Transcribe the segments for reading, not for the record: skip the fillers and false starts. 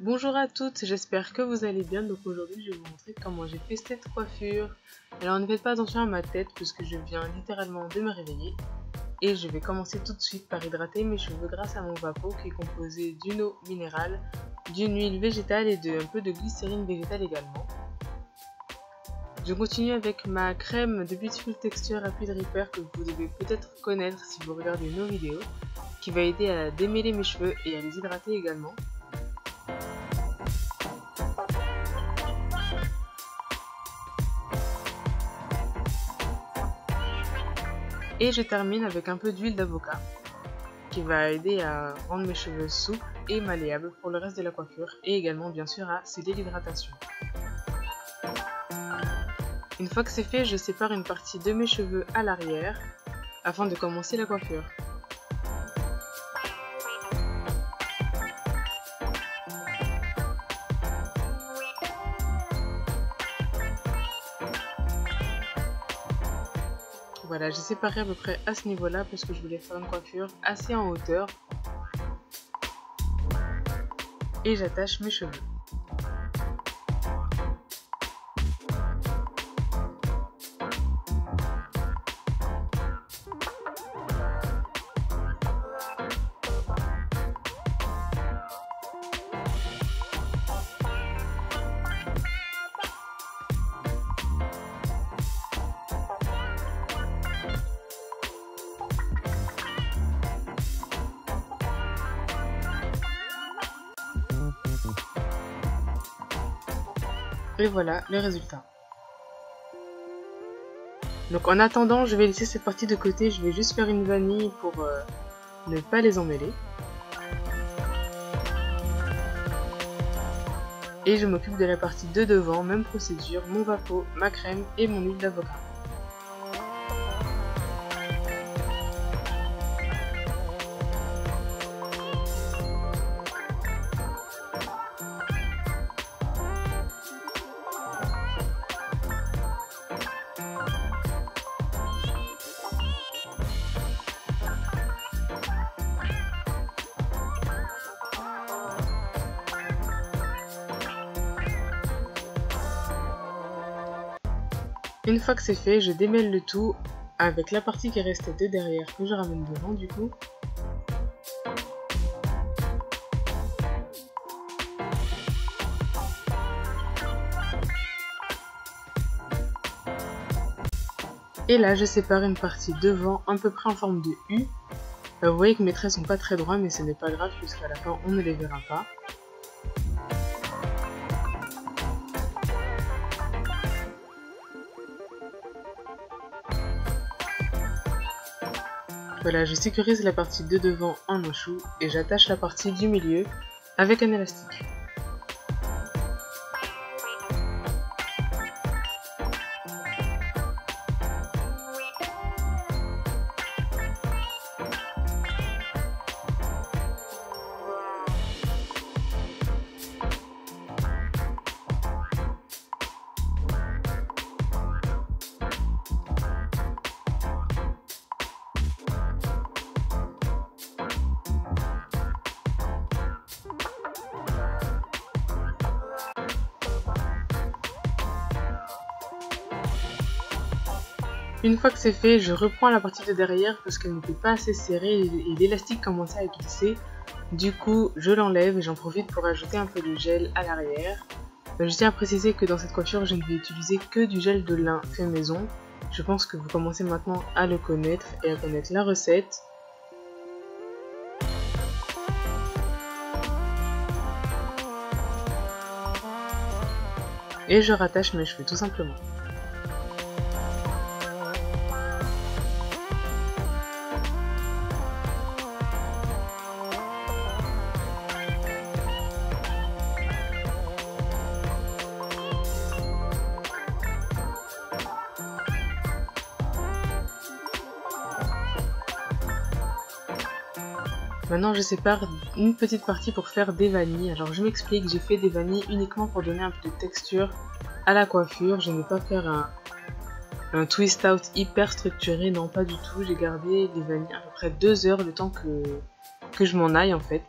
Bonjour à toutes, j'espère que vous allez bien. Donc aujourd'hui je vais vous montrer comment j'ai fait cette coiffure. Alors ne faites pas attention à ma tête puisque je viens littéralement de me réveiller. Et je vais commencer tout de suite par hydrater mes cheveux grâce à mon vapeau qui est composé d'une eau minérale, d'une huile végétale et un peu de glycérine végétale également. Je continue avec ma crème de Beautiful Texture Rapid Repair que vous devez peut-être connaître si vous regardez nos vidéos, qui va aider à démêler mes cheveux et à les hydrater également. Et je termine avec un peu d'huile d'avocat qui va aider à rendre mes cheveux souples et malléables pour le reste de la coiffure et également bien sûr à sceller l'hydratation. Une fois que c'est fait, je sépare une partie de mes cheveux à l'arrière afin de commencer la coiffure. Voilà, j'ai séparé à peu près à ce niveau-là parce que je voulais faire une coiffure assez en hauteur. Et j'attache mes cheveux. Et voilà le résultat. Donc en attendant, je vais laisser cette partie de côté, je vais juste faire une vanille pour ne pas les emmêler. Et je m'occupe de la partie de devant, même procédure, mon vapeau, ma crème et mon huile d'avocat. Une fois que c'est fait, je démêle le tout avec la partie qui restait de derrière que je ramène devant du coup. Et là, je sépare une partie devant à peu près en forme de U. Vous voyez que mes traits sont pas très droits, mais ce n'est pas grave puisqu'à la fin on ne les verra pas. Voilà, je sécurise la partie de devant en un chou et j'attache la partie du milieu avec un élastique. Une fois que c'est fait, je reprends la partie de derrière parce qu'elle n'était pas assez serrée et l'élastique commençait à glisser. Du coup, je l'enlève et j'en profite pour ajouter un peu de gel à l'arrière. Je tiens à préciser que dans cette coiffure, je ne vais utiliser que du gel de lin fait maison. Je pense que vous commencez maintenant à le connaître et à connaître la recette. Et je rattache mes cheveux tout simplement. Maintenant je sépare une petite partie pour faire des vanilles. Alors je m'explique, j'ai fait des vanilles uniquement pour donner un peu de texture à la coiffure. Je ne vais pas faire un twist out hyper structuré, non pas du tout. J'ai gardé les vanilles à peu près 2 heures le temps que je m'en aille en fait.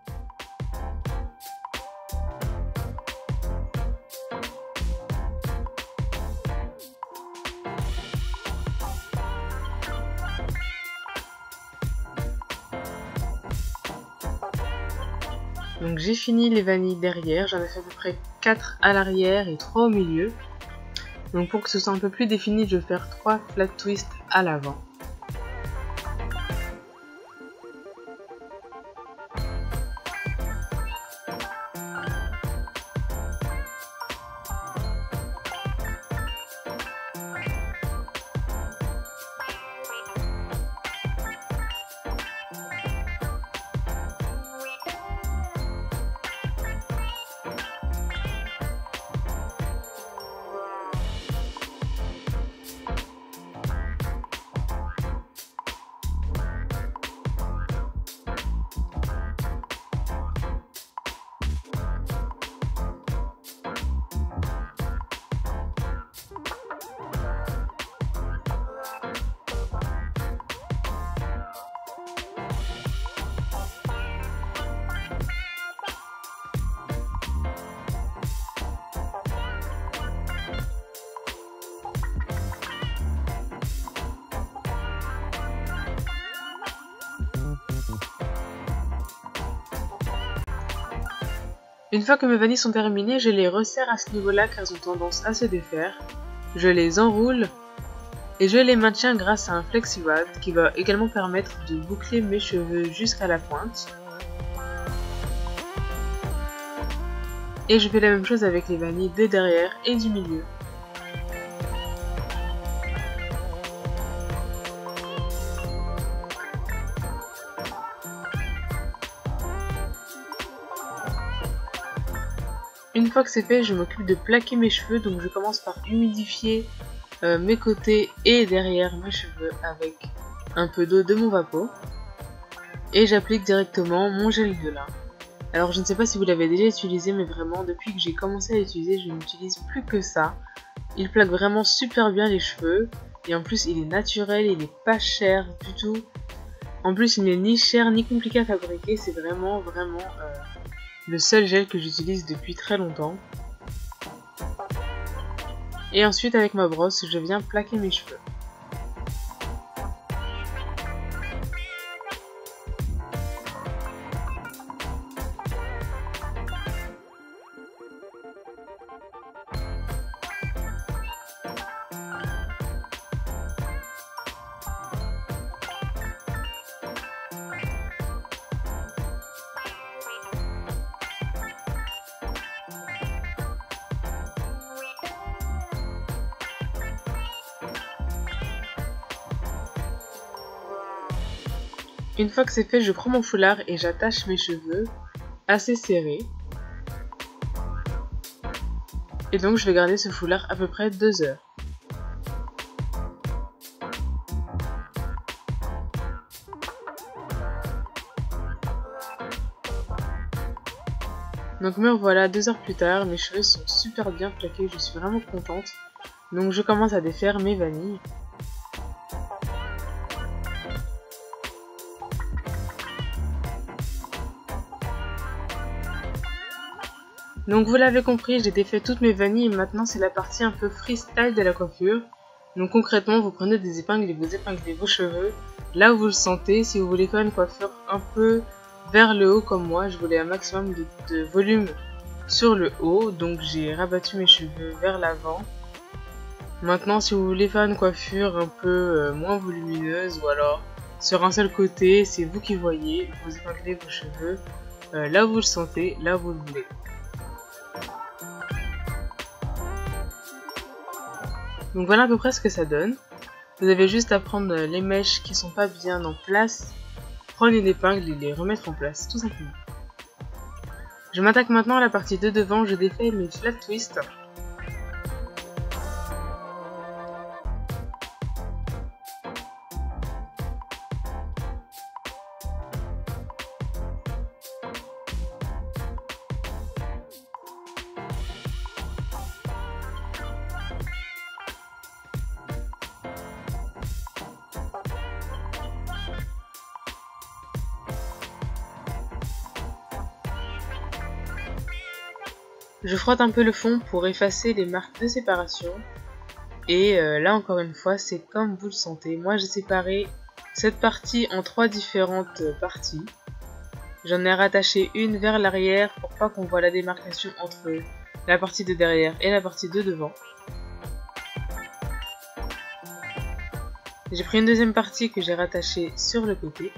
Donc j'ai fini les vanilles derrière, j'en ai fait à peu près 4 à l'arrière et 3 au milieu. Donc pour que ce soit un peu plus défini, je vais faire 3 flat twists à l'avant. Une fois que mes vanilles sont terminées, je les resserre à ce niveau-là car elles ont tendance à se défaire. Je les enroule et je les maintiens grâce à un flexi-rod qui va également permettre de boucler mes cheveux jusqu'à la pointe. Et je fais la même chose avec les vanilles de derrière et du milieu. Une fois que c'est fait, je m'occupe de plaquer mes cheveux, donc je commence par humidifier mes côtés et derrière mes cheveux avec un peu d'eau de mon vapeau. Et j'applique directement mon gel de lin. Alors je ne sais pas si vous l'avez déjà utilisé, mais vraiment depuis que j'ai commencé à l'utiliser, je n'utilise plus que ça. Il plaque vraiment super bien les cheveux, et en plus il est naturel, il n'est pas cher du tout. En plus il n'est ni cher ni compliqué à fabriquer, c'est vraiment le seul gel que j'utilise depuis très longtemps. Et ensuite avec ma brosse, je viens plaquer mes cheveux. Une fois que c'est fait, je prends mon foulard et j'attache mes cheveux assez serrés. Et donc je vais garder ce foulard à peu près 2 heures. Donc me revoilà 2 heures plus tard, mes cheveux sont super bien plaqués, je suis vraiment contente. Donc je commence à défaire mes vanilles. Donc vous l'avez compris, j'ai défait toutes mes vanilles et maintenant c'est la partie un peu freestyle de la coiffure. Donc concrètement, vous prenez des épingles et vous épinglez vos cheveux là où vous le sentez. Si vous voulez faire une coiffure un peu vers le haut comme moi, je voulais un maximum de volume sur le haut, donc j'ai rabattu mes cheveux vers l'avant. Maintenant, si vous voulez faire une coiffure un peu moins volumineuse ou alors sur un seul côté, c'est vous qui voyez, vous épinglez vos cheveux là où vous le sentez, là où vous le voulez. Donc voilà à peu près ce que ça donne. Vous avez juste à prendre les mèches qui sont pas bien en place, prendre une épingle et les remettre en place, tout simplement. Je m'attaque maintenant à la partie de devant, je défais mes flat twists. Je frotte un peu le fond pour effacer les marques de séparation. Et là encore une fois, c'est comme vous le sentez. Moi j'ai séparé cette partie en 3 différentes parties. J'en ai rattaché une vers l'arrière pour pas qu'on voit la démarcation entre la partie de derrière et la partie de devant. J'ai pris une deuxième partie que j'ai rattachée sur le côté.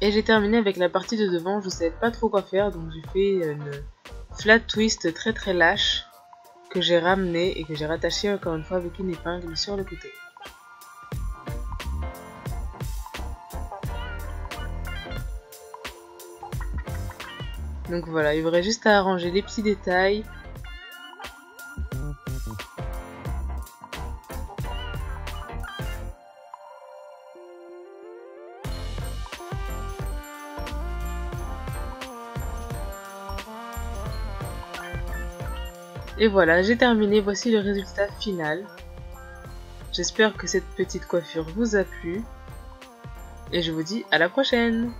Et j'ai terminé avec la partie de devant, je savais pas trop quoi faire, donc j'ai fait une flat twist très lâche que j'ai ramené et que j'ai rattaché encore une fois avec une épingle sur le côté. Donc voilà, il y aurait juste à arranger les petits détails. Et voilà, j'ai terminé, voici le résultat final. J'espère que cette petite coiffure vous a plu. Et je vous dis à la prochaine!